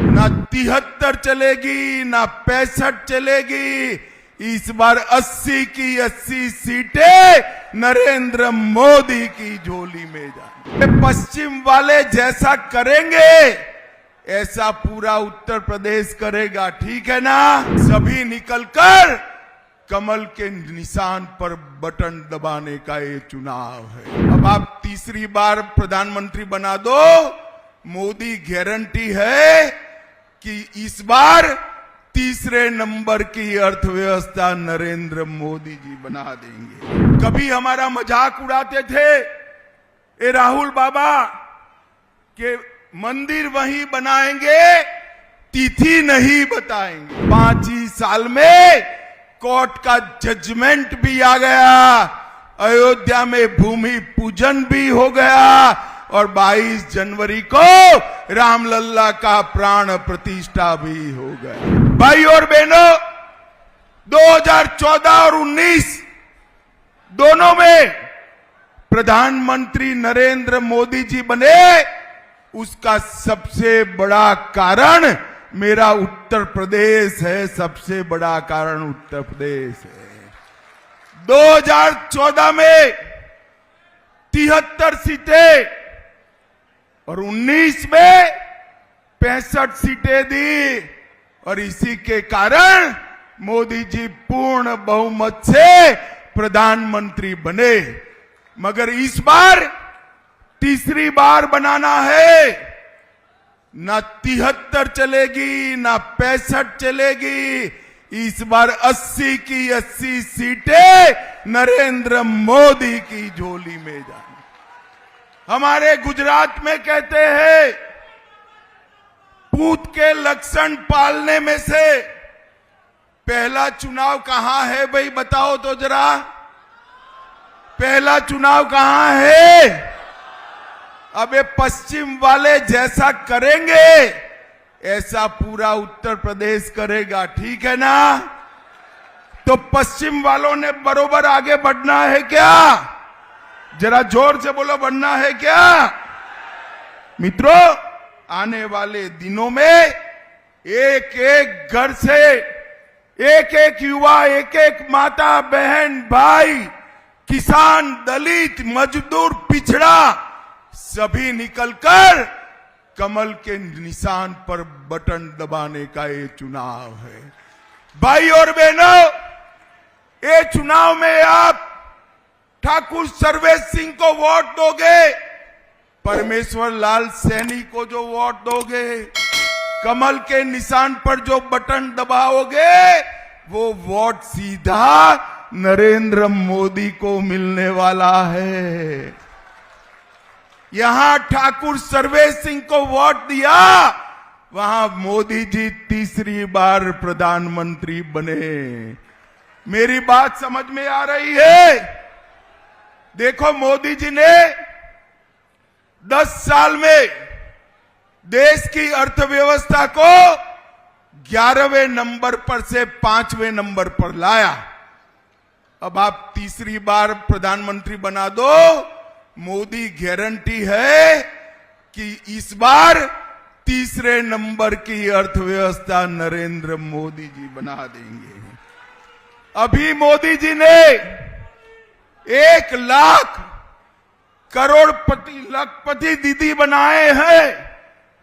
ना 73 चलेगी ना 65 चलेगी। इस बार 80 की 80 सीटें नरेंद्र मोदी की झोली में जाएंगी। पश्चिम वाले जैसा करेंगे ऐसा पूरा उत्तर प्रदेश करेगा, ठीक है ना। सभी निकलकर कमल के निशान पर बटन दबाने का ये चुनाव है। अब आप तीसरी बार प्रधानमंत्री बना दो, मोदी गारंटी है कि इस बार तीसरे नंबर की अर्थव्यवस्था नरेंद्र मोदी जी बना देंगे। कभी हमारा मजाक उड़ाते थे ए राहुल बाबा के मंदिर वहीं बनाएंगे, तिथि नहीं बताएंगे। 5 ही साल में कोर्ट का जजमेंट भी आ गया, अयोध्या में भूमि पूजन भी हो गया और 22 जनवरी को रामलल्ला का प्राण प्रतिष्ठा भी हो गया। भाई और बहनों, 2014 और 19 दोनों में प्रधानमंत्री नरेंद्र मोदी जी बने, उसका सबसे बड़ा कारण मेरा उत्तर प्रदेश है। सबसे बड़ा कारण उत्तर प्रदेश है। 2014 में 73 सीटें और 19 में 65 सीटें दी और इसी के कारण मोदी जी पूर्ण बहुमत से प्रधानमंत्री बने। मगर इस बार तीसरी बार बनाना है, ना 73 चलेगी ना 65 चलेगी। इस बार 80 की 80 सीटें नरेंद्र मोदी की झोली में जाएंगी। हमारे गुजरात में कहते हैं पूत के लक्षण पालने में से पहला चुनाव कहां है भाई, बताओ तो जरा। पहला चुनाव कहां है? अबे पश्चिम वाले जैसा करेंगे ऐसा पूरा उत्तर प्रदेश करेगा, ठीक है ना। तो पश्चिम वालों ने बरोबर आगे बढ़ना है क्या? जरा जोर से बोलो, बढ़ना है क्या? मित्रों, आने वाले दिनों में एक एक घर से एक एक युवा, एक एक माता बहन भाई, किसान, दलित, मजदूर, पिछड़ा, सभी निकलकर कमल के निशान पर बटन दबाने का ये चुनाव है। भाई और बहनों, ये चुनाव में आप ठाकुर सर्वेश सिंह को वोट दोगे, परमेश्वर लाल सैनी को जो वोट दोगे, कमल के निशान पर जो बटन दबाओगे, वो वोट सीधा नरेंद्र मोदी को मिलने वाला है। यहां ठाकुर सर्वेश सिंह को वोट दिया, वहां मोदी जी तीसरी बार प्रधानमंत्री बने। मेरी बात समझ में आ रही है? देखो, मोदी जी ने 10 साल में देश की अर्थव्यवस्था को 11वें नंबर पर से 5वें नंबर पर लाया। अब आप तीसरी बार प्रधानमंत्री बना दो, मोदी गारंटी है कि इस बार तीसरे नंबर की अर्थव्यवस्था नरेंद्र मोदी जी बना देंगे। अभी मोदी जी ने 1 लाख करोड़पति लखपति दीदी बनाए हैं,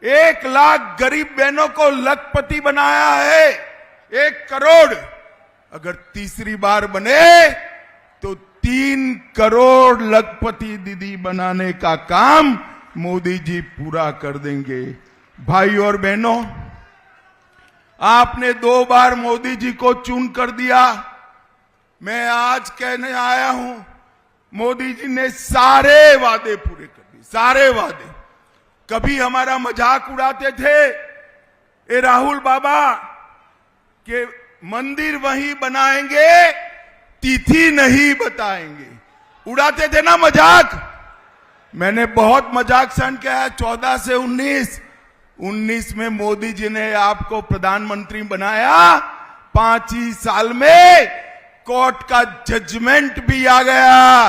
1 लाख गरीब बहनों को लखपति बनाया है, 1 करोड़। अगर तीसरी बार बने तो 3 करोड़ लखपति दीदी बनाने का काम मोदी जी पूरा कर देंगे। भाई और बहनों, आपने 2 बार मोदी जी को चुन कर दिया। मैं आज कहने आया हूं, मोदी जी ने सारे वादे पूरे कर दिए, सारे वादे। कभी हमारा मजाक उड़ाते थे ए राहुल बाबा के मंदिर वहीं बनाएंगे, तिथि नहीं बताएंगे। उड़ाते थे ना मजाक। मैंने बहुत मजाक सहन किया है। 14 से 19 में मोदी जी ने आपको प्रधानमंत्री बनाया। 5 ही साल में कोर्ट का जजमेंट भी आ गया,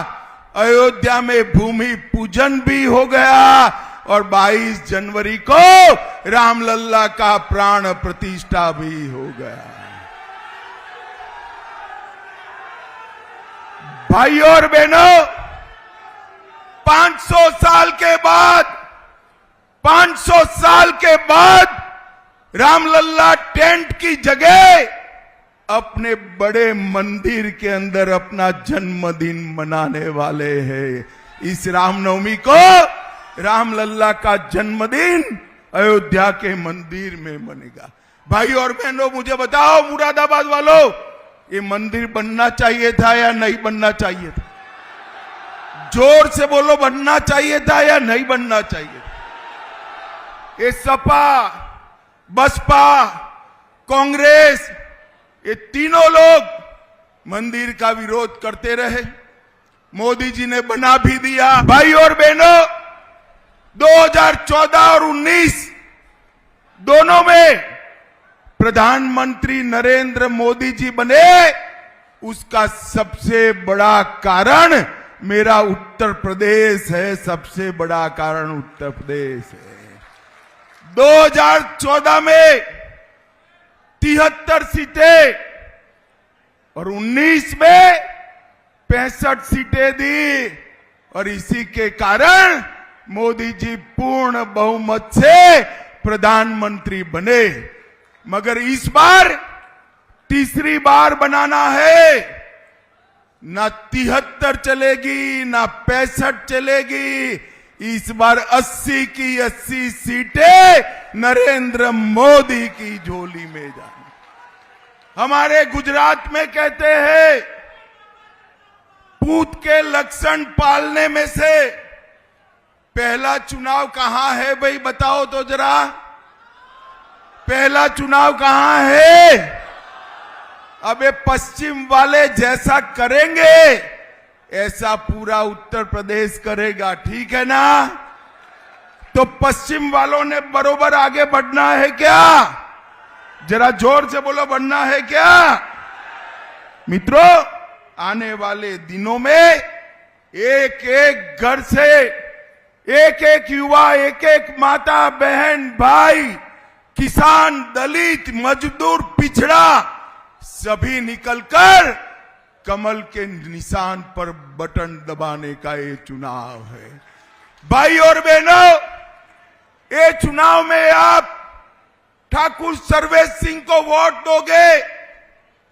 अयोध्या में भूमि पूजन भी हो गया और 22 जनवरी को रामलल्ला का प्राण प्रतिष्ठा भी हो गया। भाइयों और बहनों, 500 साल के बाद रामलल्ला टेंट की जगह अपने बड़े मंदिर के अंदर अपना जन्मदिन मनाने वाले हैं। इस रामनवमी को रामलल्ला का जन्मदिन अयोध्या के मंदिर में बनेगा। भाइयों और बहनों, मुझे बताओ मुरादाबाद वालों, ये मंदिर बनना चाहिए था या नहीं बनना चाहिए था? जोर से बोलो, बनना चाहिए था या नहीं बनना चाहिए था? ये सपा, बसपा, कांग्रेस, ये तीनों लोग मंदिर का विरोध करते रहे। मोदी जी ने बना भी दिया। भाई और बहनों, 2014 और 19 दोनों में प्रधानमंत्री नरेंद्र मोदी जी बने। उसका सबसे बड़ा कारण मेरा उत्तर प्रदेश है। सबसे बड़ा कारण उत्तर प्रदेश है। 2014 में 73 सीटें और 19 में 65 सीटें दी और इसी के कारण मोदी जी पूर्ण बहुमत से प्रधानमंत्री बने। मगर इस बार तीसरी बार बनाना है। ना 73 चलेगी, ना 65 चलेगी। इस बार 80 की 80 सीटें नरेंद्र मोदी की झोली में जाएंगी। हमारे गुजरात में कहते हैं, पूत के लक्षण पालने में से पहला चुनाव कहां है? भाई बताओ तो जरा, पहला चुनाव कहां है? अबे पश्चिम वाले जैसा करेंगे ऐसा पूरा उत्तर प्रदेश करेगा, ठीक है ना? तो पश्चिम वालों ने बरोबर आगे बढ़ना है क्या? जरा जोर से बोलो, बढ़ना है क्या? मित्रों, आने वाले दिनों में एक एक घर से एक एक युवा, एक एक माता, बहन, भाई, किसान, दलित, मजदूर, पिछड़ा, सभी निकलकर कमल के निशान पर बटन दबाने का ये चुनाव है। भाई और बहनों, ये चुनाव में आप ठाकुर सर्वेश सिंह को वोट दोगे,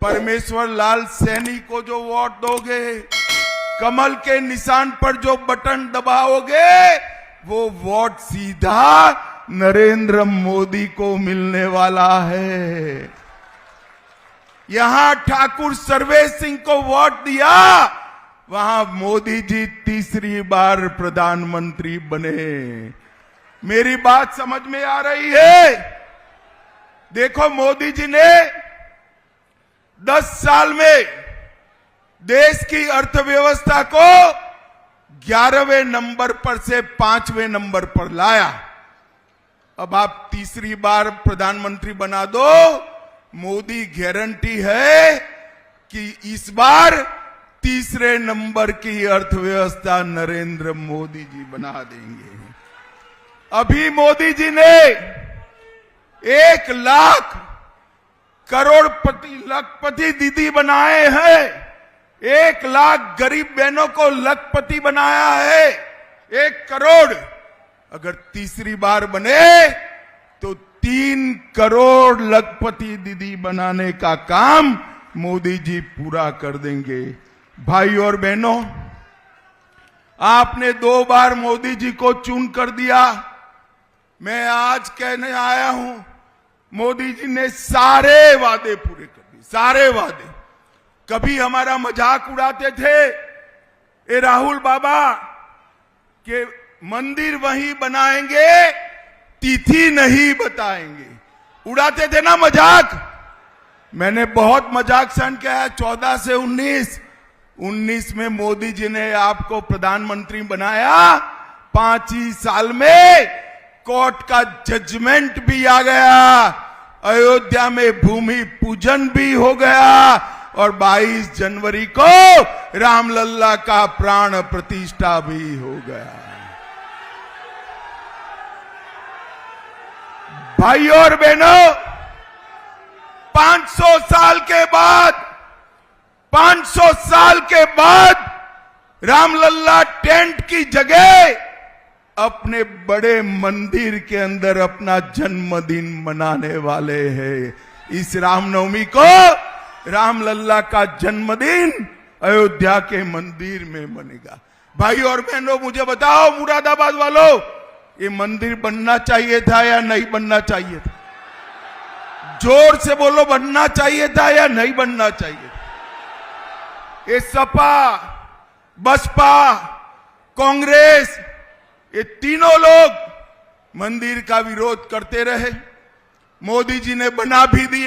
परमेश्वर लाल सैनी को जो वोट दोगे, कमल के निशान पर जो बटन दबाओगे, वो वोट सीधा नरेंद्र मोदी को मिलने वाला है। यहां ठाकुर सर्वेश सिंह को वोट दिया, वहां मोदी जी तीसरी बार प्रधानमंत्री बने। मेरी बात समझ में आ रही है? देखो, मोदी जी ने 10 साल में देश की अर्थव्यवस्था को 11वें नंबर पर से 5वें नंबर पर लाया। अब आप तीसरी बार प्रधानमंत्री बना दो, मोदी गारंटी है कि इस बार तीसरे नंबर की अर्थव्यवस्था नरेंद्र मोदी जी बना देंगे। अभी मोदी जी ने 1 लाख करोड़पति, लखपति दीदी बनाए हैं। 1 लाख गरीब बहनों को लखपति बनाया है। 1 करोड़ अगर तीसरी बार बने तो 3 करोड़ लखपति दीदी बनाने का काम मोदी जी पूरा कर देंगे। भाई और बहनों, आपने 2 बार मोदी जी को चुन कर दिया। मैं आज कहने आया हूं, मोदी जी ने सारे वादे पूरे कर दिए, सारे वादे। कभी हमारा मजाक उड़ाते थे, ए राहुल बाबा के मंदिर वहीं बनाएंगे, तिथि नहीं बताएंगे। उड़ाते थे ना मजाक। मैंने बहुत मजाक सहन किया है। 14 से 19 में मोदी जी ने आपको प्रधानमंत्री बनाया। 5 ही साल में कोर्ट का जजमेंट भी आ गया, अयोध्या में भूमि पूजन भी हो गया और 22 जनवरी को रामलल्ला का प्राण प्रतिष्ठा भी हो गया। भाइयों और बहनों, 500 साल के बाद रामलल्ला टेंट की जगह अपने बड़े मंदिर के अंदर अपना जन्मदिन मनाने वाले हैं। इस रामनवमी को रामलल्ला का जन्मदिन अयोध्या के मंदिर में बनेगा। भाइयों और बहनों, मुझे बताओ मुरादाबाद वालों, ये मंदिर बनना चाहिए था या नहीं बनना चाहिए था? जोर से बोलो, बनना चाहिए था या नहीं बनना चाहिए था? ये सपा, बसपा, कांग्रेस, ये तीनों लोग मंदिर का विरोध करते रहे। मोदी जी ने बना भी दिया।